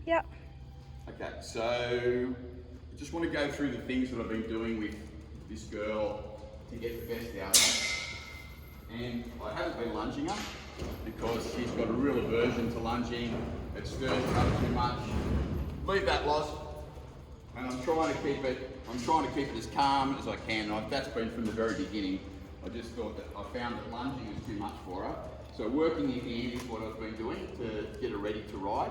Yep. Okay, so I just want to go through the things that I've been doing with this girl to get the best out of her. And I haven't been lunging her because she's got a real aversion to lunging. It stirs her up too much. Leave that, Loz. And I'm trying to keep it as calm as I can. That's been from the very beginning. I just thought that I found that lunging is too much for her. So working in hand is what I've been doing to get her ready to ride.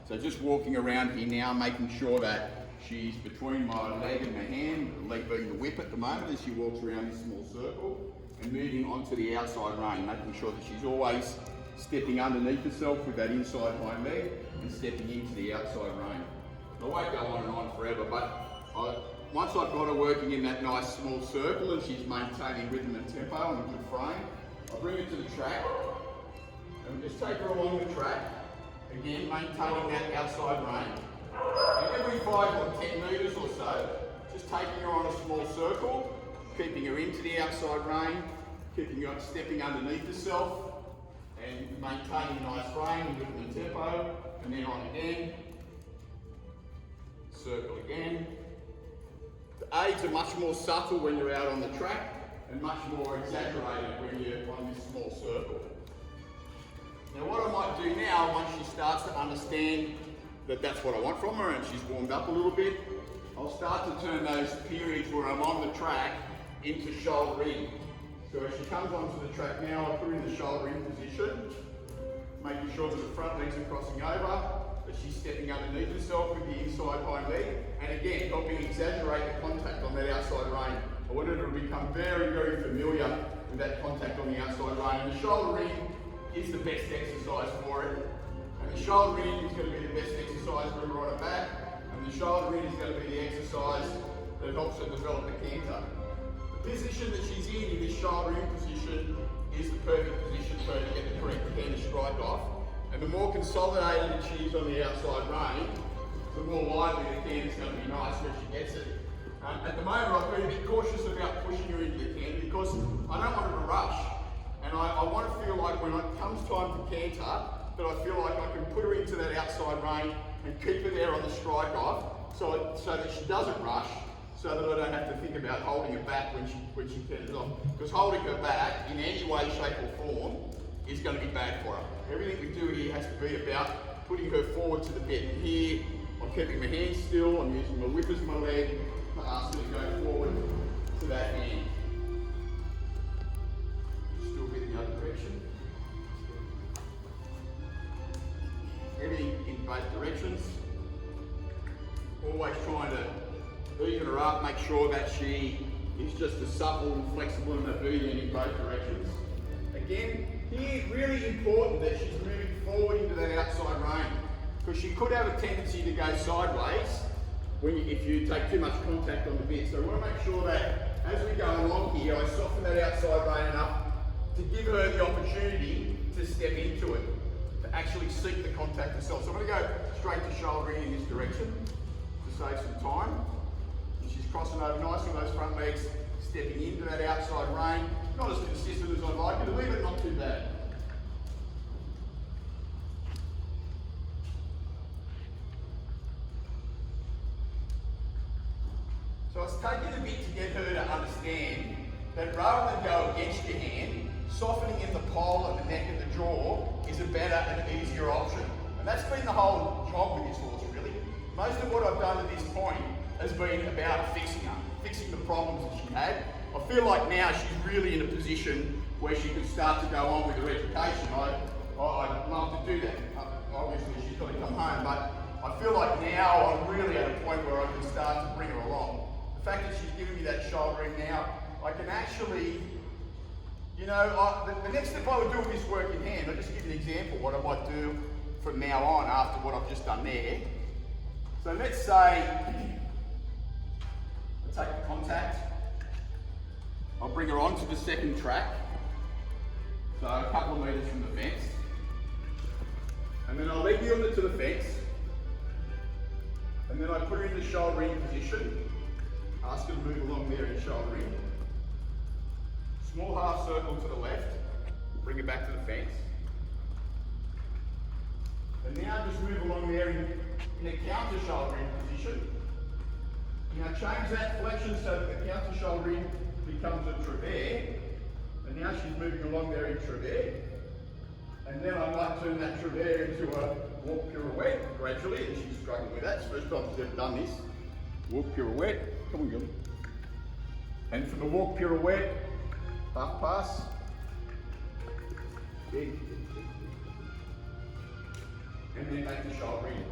So just walking around here now, making sure that she's between my leg and my hand, the leg being the whip at the moment as she walks around this small circle, and moving onto the outside rein, making sure that she's always stepping underneath herself with that inside hind leg and stepping into the outside rein. I won't go on and on forever, but once I've got her working in that nice small circle and she's maintaining rhythm and tempo and a good frame, I bring her to the track and just take her along the track, again maintaining that outside rein. And every 5 or 10 metres or so, just taking her on a small circle, keeping her into the outside rein, keeping her stepping underneath herself, and maintaining a nice frame, rhythm and tempo, and then on again. Circle again. The aids are much more subtle when you're out on the track and much more exaggerated when you're on this small circle. Now what I might do now, once she starts to understand that that's what I want from her and she's warmed up a little bit, I'll start to turn those periods where I'm on the track into shoulder in. So as she comes onto the track now, I put her in the shoulder in position, making sure that the front legs are crossing over, that she's stepping underneath herself with the inside hind leg, and again, helping exaggerate the contact on that outside rein. I want her to become very, very familiar with that contact on the outside rein. And the shoulder in is the best exercise for it. And the shoulder in is going to be the best exercise for her on her back, and the shoulder in is going to be the exercise that helps her develop the canter. The position that she's in this shoulder in position, is the perfect position for her to get the correct canter strike off. And the more consolidated she is on the outside rein, the more likely the canter's going to be nice when she gets it. At the moment, I've been a bit cautious about pushing her into the canter because I don't want her to rush. And I want to feel like when it comes time to canter, that I feel like I can put her into that outside rein and keep her there on the strike off so that she doesn't rush, so that I don't have to think about holding her back when she canters off. Because holding her back in any way, shape or form is going to be bad for her. Everything we do here has to be about putting her forward to the bit. And here, I'm keeping my hands still, I'm using my whip as my leg to ask her to go forward to that hand. Just do a bit in the other direction. Everything in both directions. Always trying to even her up, make sure that she is just as supple and flexible and obedient in both directions. Again, here, really important that she's moving forward into that outside rein, because she could have a tendency to go sideways if you take too much contact on the bit. So I want to make sure that as we go along here, I soften that outside rein enough to give her the opportunity to step into it, to actually seek the contact herself. So I'm going to go straight to shoulder in this direction to save some time. And she's crossing over nicely with those front legs, stepping into that outside rein. Not as consistent as I'd like it to be, but not too bad. So it's taken a bit to get her to understand that rather than go against your hand, softening in the pole and the neck and the jaw is a better and easier option. And that's been the whole job with this horse, really. Most of what I've done to this point has been about fixing her, fixing the problems that she had. I feel like now she's really in a position where she can start to go on with her education. I'd love to do that. Obviously she's got to come home, but I feel like now I'm really at a point where I can start to bring her along. The fact that she's giving me that shoulder in now, I can actually, you know, the next step I would do with this work in hand, I'll just give you an example what I might do from now on after what I've just done there. So let's say, I take the contact, I'll bring her onto the second track, so a couple of metres from the fence, and then I'll leg yield it to the fence, and then I put her in the shoulder in position, ask her to move along there in shoulder in, small half circle to the left, bring her back to the fence, And now just move along there in a counter shouldering position. Now change that flexion so that the counter shouldering becomes a travers. And now she's moving along there in travers. And then I might turn that travers into a walk pirouette gradually, and she's struggling with that. It's the first time she's ever done this. Walk pirouette. Come on, Gilly. And for the walk pirouette, half pass. Big. And then make the shouldering.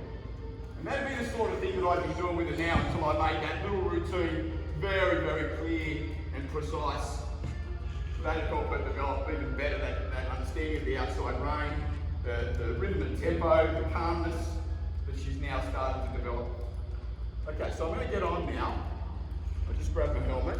And that'd be the sort of thing that I'd be doing with it now until I made that little routine very, very clear and precise. That'll help her develop even better that understanding of the outside rein, the rhythm and tempo, the calmness that she's now started to develop. Okay, so I'm going to get on now. I'll just grab my helmet.